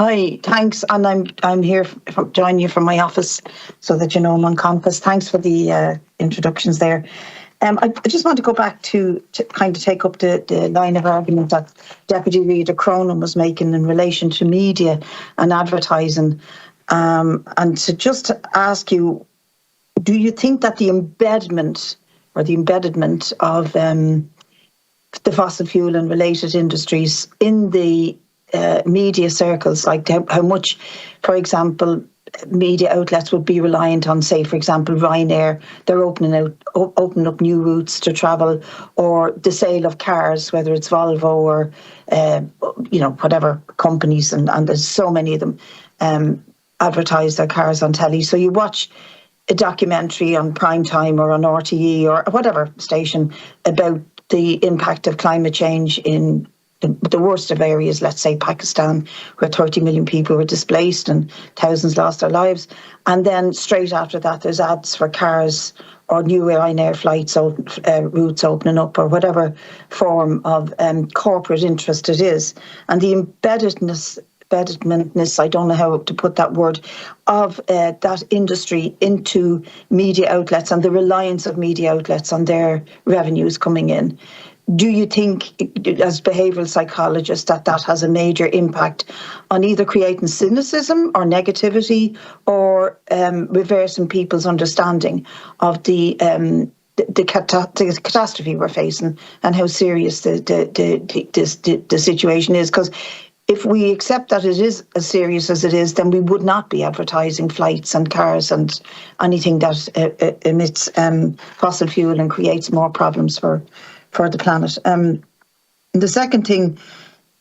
Hi, thanks. And I'm here joining you from my office so that you know I'm on campus. Thanks for the introductions there. I just want to go back to kind of take up the line of argument that Deputy Reader Cronin was making in relation to media and advertising. And to just ask you, do you think that the embedment of the fossil fuel and related industries in the media circles, like how much, for example, media outlets would be reliant on, say, for example, Ryanair, they're opening up new routes to travel, or the sale of cars, whether it's Volvo or, whatever companies, and there's so many of them, advertise their cars on telly. So you watch a documentary on prime time or on RTE or whatever station about the impact of climate change in the worst of areas, let's say Pakistan, where 30 million people were displaced and thousands lost their lives. And then straight after that, there's ads for cars or new Ryanair flights, routes opening up, or whatever form of corporate interest it is. And the embeddedness, I don't know how to put that word, of that industry into media outlets and the reliance of media outlets on their revenues coming in. Do you think, as behavioural psychologists, that has a major impact on either creating cynicism or negativity, or reversing people's understanding of the catastrophe we're facing and how serious the situation is? Because if we accept that it is as serious as it is, then we would not be advertising flights and cars and anything that emits fossil fuel and creates more problems for the planet. The second thing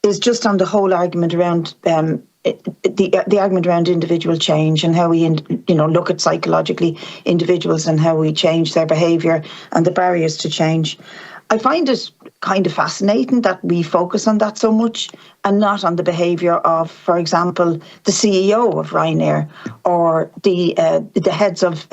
is just on the whole argument around the argument around individual change and how we look at psychologically individuals and how we change their behaviour and the barriers to change. I find it kind of fascinating that we focus on that so much and not on the behaviour of, for example, the CEO of Ryanair or the heads of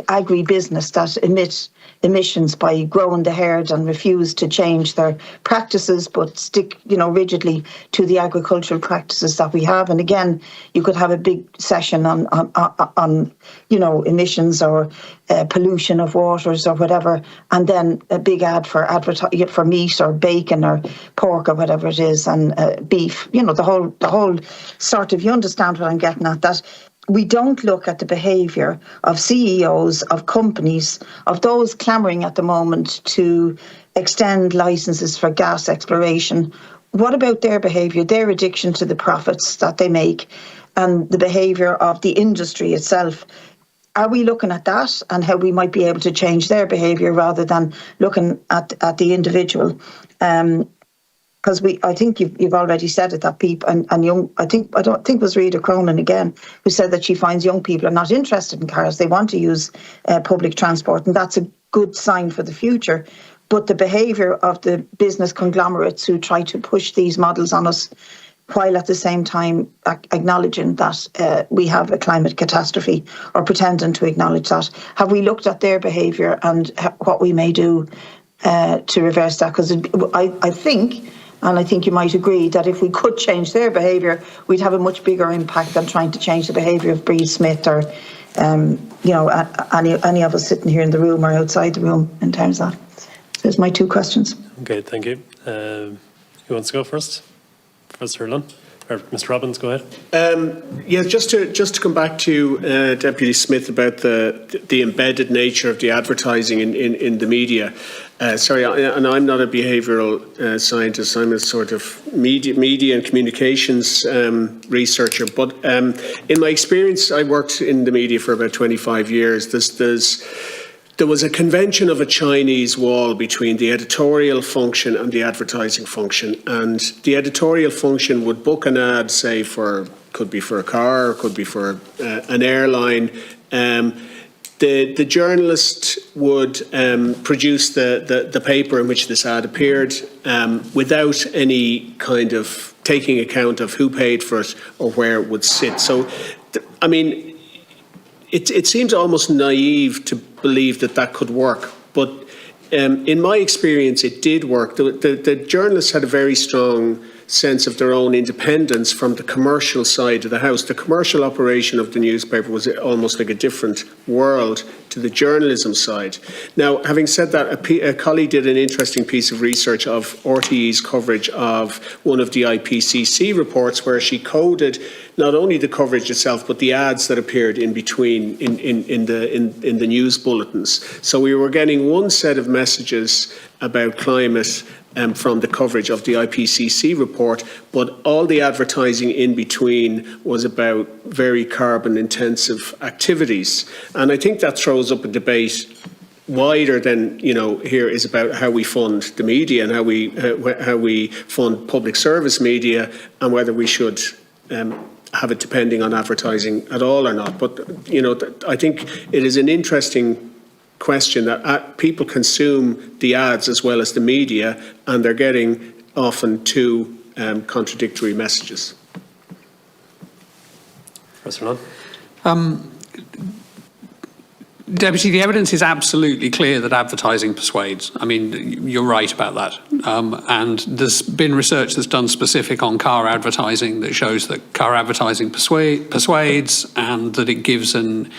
agri-business that emit emissions by growing the herd and refuse to change their practices but stick, rigidly to the agricultural practices that we have. And again, you could have a big session on emissions or pollution of waters or whatever, and then a big ad for meat or bacon or pork or whatever it is, and beef. The whole sort of, you understand what I'm getting at, that we don't look at the behaviour of CEOs, of companies, of those clamouring at the moment to extend licences for gas exploration. What about their behaviour, their addiction to the profits that they make, and the behaviour of the industry itself? Are we looking at that and how we might be able to change their behaviour rather than looking at the individual? Because I think you've already said it, that people and young, I don't think it was Rita Cronin again who said that she finds young people are not interested in cars. They want to use public transport, and that's a good sign for the future. But the behaviour of the business conglomerates who try to push these models on us, while at the same time acknowledging that we have a climate catastrophe, or pretending to acknowledge that. Have we looked at their behaviour and what we may do to reverse that? Because I think, and I think you might agree, that if we could change their behaviour, we'd have a much bigger impact than trying to change the behaviour of Bríd Smith or any of us sitting here in the room or outside the room in terms of that. So there's my two questions. Okay, thank you. Who wants to go first? Professor Hurlin? Or Mr. Robbins, go ahead. Just to come back to Deputy Smith about the embedded nature of the advertising in the media. Sorry, and I'm not a behavioural scientist. I'm a sort of media and communications researcher. But in my experience, I worked in the media for about 25 years. There was a convention of a Chinese wall between the editorial function and the advertising function. And the editorial function would book an ad, say, could be for a car, could be for an airline. The journalist would produce the paper in which this ad appeared without any kind of taking account of who paid for it or where it would sit. So, I mean, it seems almost naive to believe that could work, but in my experience, it did work. The journalists had a very strong sense of their own independence from the commercial side of the house. The commercial operation of the newspaper was almost like a different world to the journalism side. Now, having said that, a colleague did an interesting piece of research of RTE's coverage of one of the IPCC reports, where she coded not only the coverage itself, but the ads that appeared in between in the news bulletins. So we were getting one set of messages about climate from the coverage of the IPCC report, but all the advertising in between was about very carbon intensive activities. And I think that throws up a debate wider than, here is about how we fund the media and how we fund public service media, and whether we should have it depending on advertising at all or not. But, I think it is an interesting question that people consume the ads as well as the media, and they're getting often two contradictory messages. Professor Nunn? Deputy, the evidence is absolutely clear that advertising persuades. I mean, you're right about that. And there's been research that's done specific on car advertising that shows that car advertising persuades, and that it gives an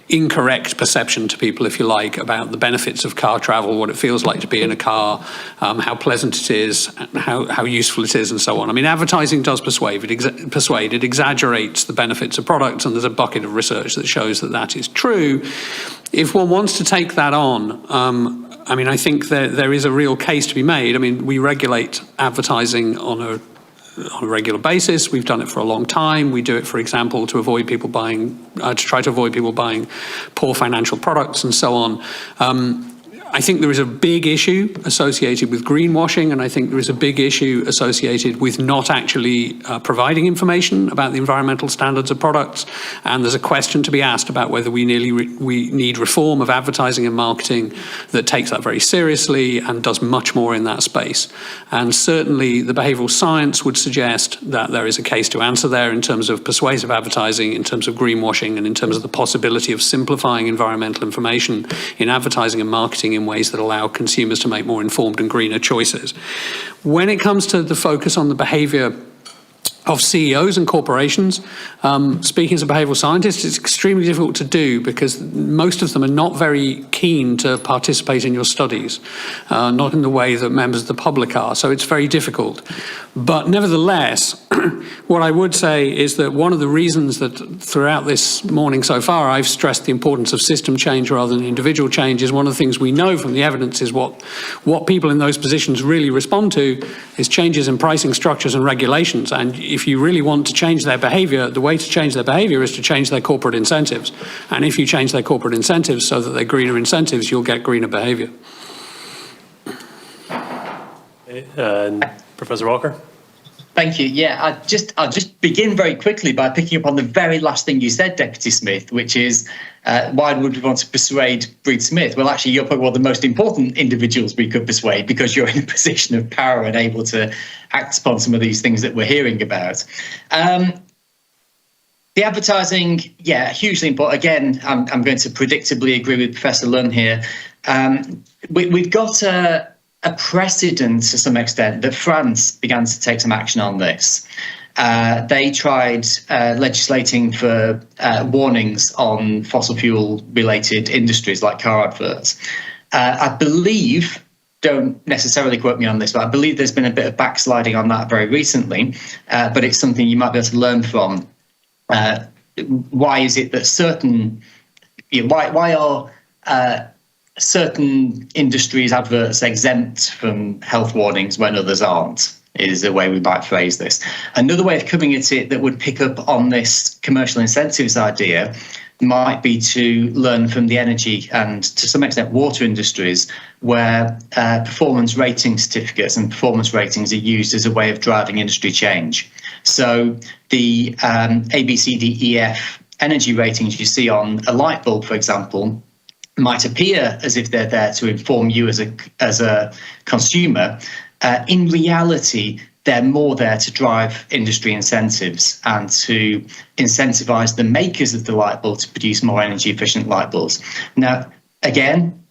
incorrect perception to people, if you like, about the benefits of car travel, what it feels like to be in a car, how pleasant it is, how useful it is, and so on. I mean, advertising does persuade. It exaggerates the benefits of products, and there's a bucket of research that shows that that is true. If one wants to take that on, I mean, I think there is a real case to be made. I mean, we regulate advertising on a regular basis. We've done it for a long time. We do it, for example, to try to avoid people buying poor financial products and so on. I think there is a big issue associated with greenwashing, and I think there is a big issue associated with not actually providing information about the environmental standards of products. And there's a question to be asked about whether we need reform of advertising and marketing that takes that very seriously and does much more in that space. And certainly the behavioural science would suggest that there is a case to answer there in terms of persuasive advertising, in terms of greenwashing, and in terms of the possibility of simplifying environmental information in advertising and marketing in ways that allow consumers to make more informed and greener choices. When it comes to the focus on the behaviour of CEOs and corporations, speaking as a behavioural scientist, it's extremely difficult to do because most of them are not very keen to participate in your studies, not in the way that members of the public are. So it's very difficult. But nevertheless, what I would say is that one of the reasons that throughout this morning so far I've stressed the importance of system change rather than individual change is one of the things we know from the evidence is what people in those positions really respond to is changes in pricing structures and regulations. And if you really want to change their behaviour, the way to change their behaviour is to change their corporate incentives. And if you change their corporate incentives so that they're greener incentives, you'll get greener behaviour. Okay, and Professor Walker? Thank you. Yeah, I'll just begin very quickly by picking up on the very last thing you said, Deputy Smith, which is why would we want to persuade Bríd Smith? Well, actually, you're probably one of the most important individuals we could persuade because you're in a position of power and able to act upon some of these things that we're hearing about. The advertising, yeah, hugely important. Again, I'm going to predictably agree with Professor Lunn here. We've got a precedent to some extent that France began to take some action on this. They tried legislating for warnings on fossil fuel related industries like car adverts. I believe, don't necessarily quote me on this, but I believe there's been a bit of backsliding on that very recently, but it's something you might be able to learn from. Why is it that why are certain industries' adverts exempt from health warnings when others aren't, is the way we might phrase this. Another way of coming at it that would pick up on this commercial incentives idea might be to learn from the energy and, to some extent, water industries, where performance rating certificates and performance ratings are used as a way of driving industry change. So the A, B, C, D, E, F energy ratings you see on a light bulb, for example, might appear as if they're there to inform you as a consumer. In reality, they're more there to drive industry incentives and to incentivize the makers of the light bulb to produce more energy efficient light bulbs. Now, again,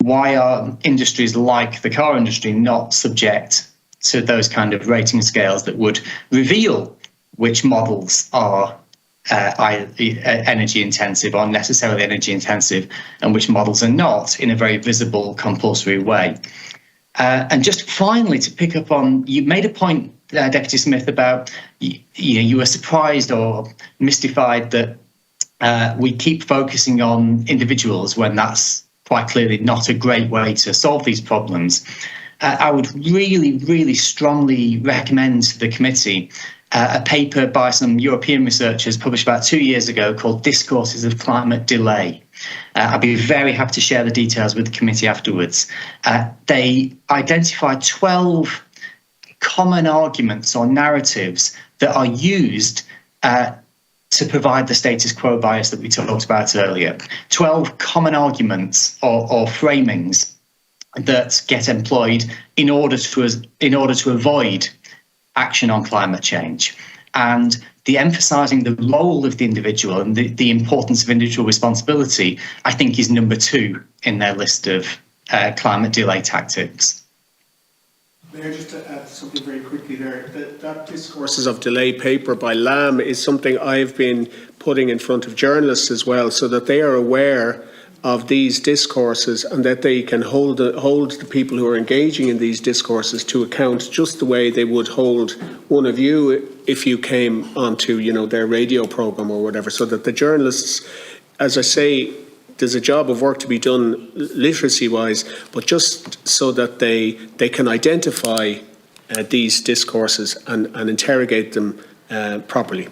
why are industries like the car industry not subject to those kind of rating scales that would reveal which models are energy intensive or necessarily energy intensive and which models are not, in a very visible, compulsory way. And just finally, to pick up on, you made a point, Deputy Smith, about you were surprised or mystified that we keep focusing on individuals when that's quite clearly not a great way to solve these problems. I would really, really strongly recommend to the committee a paper by some European researchers published about 2 years ago called Discourses of Climate Delay. I'd be very happy to share the details with the committee afterwards. They identified 12 common arguments or narratives that are used to provide the status quo bias that we talked about earlier. 12 common arguments or framings that get employed in order to avoid action on climate change. And the emphasising the role of the individual and the importance of individual responsibility, I think, is number 2 in their list of climate delay tactics. May I just add something very quickly there? That Discourses of Delay paper by Lamb is something I've been putting in front of journalists as well, so that they are aware of these discourses and that they can hold the people who are engaging in these discourses to account, just the way they would hold one of you if you came onto, their radio programme or whatever, so that the journalists, as I say, there's a job of work to be done literacy-wise, but just so that they can identify these discourses and interrogate them properly.